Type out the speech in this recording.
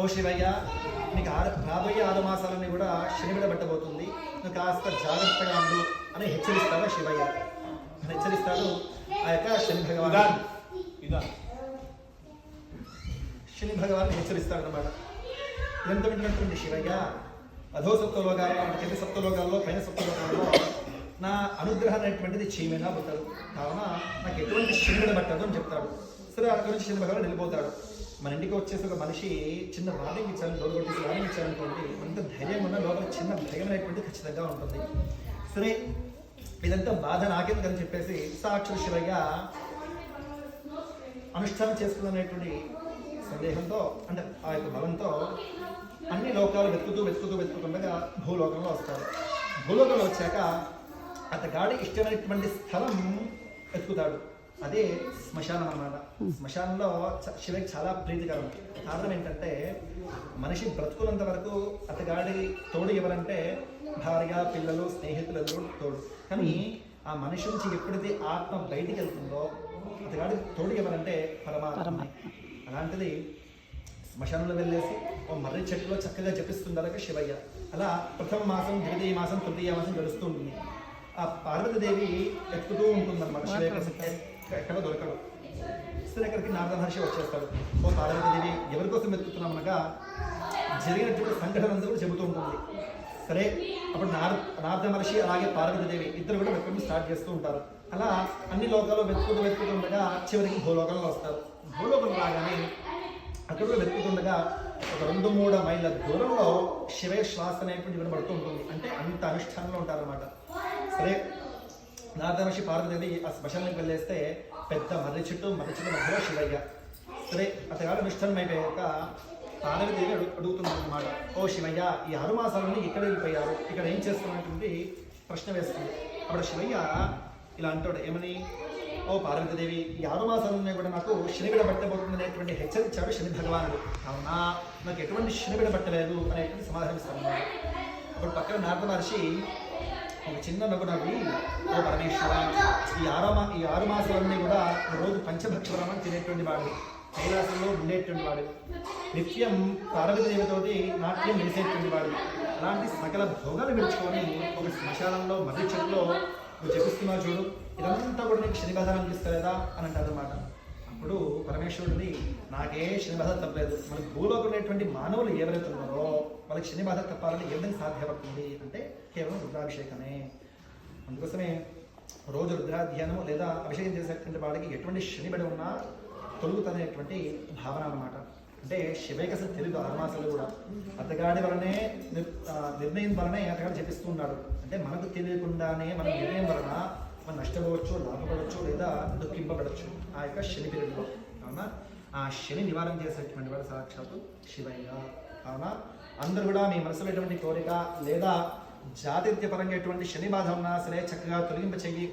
ఓ శివయ్య, నీకు రాబోయే 6 మాసాలన్నీ కూడా శని మీద పట్టబోతుంది, నువ్వు కాస్త జాగ్రత్తగా ఉండు అని హెచ్చరిస్తాడు శివయ్య. హెచ్చరిస్తాడు ఆ యొక్క శని భగవాన్. శని భగవాన్ హెచ్చరిస్తాడు అనమాట. ఇదంతా వింటున్నటువంటి శివయ్య అధో సప్తలోకాల్లో అంటే కింద సప్తలోకాల్లో పైన సప్తలోకాల్లో నా అనుగ్రహం అనేటువంటిది చేయమైనా పుట్టాడు, కావున నాకు ఎటువంటి శని మీద పట్టదు అని చెప్తాడు. సరే ఆ గురించి శని భగవాన్ వెళ్ళిపోతాడు. మన ఇంటికి వచ్చేసి ఒక మనిషి చిన్న వార్నింగ్ ఇచ్చారని డోర్ కొట్టేసి వార్నింగ్ ఇచ్చారనుకోండి, ఎంత ధైర్యం ఉన్నా లోపల చిన్న భయం అనేటువంటి ఖచ్చితంగా ఉంటుంది. సరే ఇదంతా బాధ నాకెందుకని చెప్పేసి సాక్షాత్ శివయ్య అనుష్ఠానం చేసుకున్నటువంటి సందేహంతో అంటే ఆ యొక్క బలంతో అన్ని లోకాలు వెతుకుతుండగా భూలోకంలో వస్తాడు. భూలోకంలో వచ్చాక అతగాడి ఇష్టమైనటువంటి స్థలం వెతుకుతాడు. అదే శ్మశానం అన్నమాట. శ్మశానంలో శివకి చాలా ప్రీతికరం. కారణం ఏంటంటే మనిషి బ్రతుకున్నంత వరకు అతగాడి తోడు ఎవరంటే భార్య, పిల్లలు, స్నేహితులు తోడు. కానీ ఆ మనిషి నుంచి ఎప్పుడైతే ఆత్మ బయటికి వెళ్తుందో అతగాడి తోడు ఎవరంటే పరమాత్మ. అలాంటిది శ్మశానంలో వెళ్ళేసి ఓ మర్రి చెట్టులో చక్కగా జపిస్తుందలక శివయ్య. అలా ప్రథమ మాసం, ద్వితీయ మాసం, తృతీయ మాసం గడుస్తూ ఉంటుంది. ఆ పార్వతీదేవి ఎక్కుతూ ఉంటుందన్నమాట. శివయ్య ఎక్కడ దొరకడు. సరే ఇక్కడికి నారద మహర్షి వచ్చేస్తాడు. ఓ పార్వతీదేవి ఎవరి కోసం వెతుకుతున్నామనగా జరిగినటువంటి సంఘటన అంతా కూడా చెబుతూ ఉంటుంది. సరే అప్పుడు నారద మహర్షి అలాగే పార్వతీదేవి ఇద్దరు కూడా వెతుకుని స్టార్ట్ చేస్తూ ఉంటారు. అలా అన్ని లోకాల్లో వెతుకుతుండగా చివరికి భూలోకంలో వస్తారు. భూలోకంలో రాగానే అక్కడ కూడా వెతుకుతుండగా ఒక 2-3 మైళ్ళ దూరంలో శివయ్య శ్వాస అనేటువంటి వినబడుతూ ఉంటుంది. అంటే అంత అనుష్ఠానంలో ఉంటారన్నమాట. సరే నారద మహర్షి పార్వతీదేవి ఆ శ్మశానానికి వెళ్ళేస్తే పెద్ద మర్రి చెట్టు మధ్యలో శివయ్య. సరే అతగాడు అనుష్ఠానం అయిపోయాక పార్వతీదేవి అడుగుతుందన్నమాట, ఓ శివయ్య, ఈ 6 మాసాలని ఎక్కడ వెళ్ళిపోయారు, ఇక్కడ ఏం చేస్తున్నటువంటి ప్రశ్న వేస్తుంది. అప్పుడు శివయ్య ఇలా అంటాడు, ఏమని, ఓ పార్వతీదేవి, ఈ 6 మాసాలన్నీ కూడా నాకు శనిబిడ పట్టబోతుంది అనేటువంటి హెచ్చరించాడు శని భగవానుడు. అవునా, నాకు ఎటువంటి శనిబిడ పట్టలేదు అనేటువంటి సమాధానం ఇస్తాను. అప్పుడు పక్కన నారద మహర్షి ఒక చిన్న నవ్వు నవ్వి, ఓ పరమేశ్వర, ఈ 6 మాసాలన్నీ కూడా రోజు పంచభక్షరమని తినేటువంటి వాడు, కైలాసంలో ఉండేటువంటి వాడు, నిత్యం పార్వతీదేవితోటి నాట్యం వేసేటువంటి వాడు, అలాంటి సకల భోగాలు విడుచుకొని ఒక శ్మశానంలో మర్రి చెట్టులో నువ్వు జపిస్తున్నావు చూడు, ఇదంతా కూడా నీకు శని బాధ అనిపిస్తలేదా అని అంటారన్నమాట. అప్పుడు పరమేశ్వరుడిని, నాకే శని బాధ తప్పలేదు, మన భూలోకి ఉండేటువంటి మానవులు ఎవరైతే ఉన్నారో వాళ్ళకి శని బాధ తప్పాలని ఏ విధంగా సాధ్యపడుతుంది అంటే కేవలం రుద్రాభిషేకమే. అందుకోసమే రోజు రుద్రాధ్యానము లేదా అభిషేకం చేసేటువంటి వాడికి ఎటువంటి శని బడి ఉన్నా తొలుగుతనేటువంటి భావన అన్నమాట. అంటే శివయ్యకి అసలు తెలుగు 6 మాసాలు కూడా అతగాడి వలనే నిర్ణయం వలనే అతగాడు చెప్పిస్తూ ఉన్నాడు. అంటే మనకు తెలియకుండానే మన నిర్ణయం వలన మనం నష్టపోవచ్చు, లాభపడవచ్చు లేదా దుఃఖింపబడచ్చు ఆ యొక్క శని పీరియడ్లో. కావున ఆ శని నివారణ చేసేటువంటి వాడు సాక్షాత్తు శివయ్య. కావున అందరూ కూడా మీ మనసులో ఎటువంటి కోరిక లేదా జాతిత్యపరంగా ఎటువంటి శని బాధ ఉన్నా సరే చక్కగా తొలగింప చెయ్యి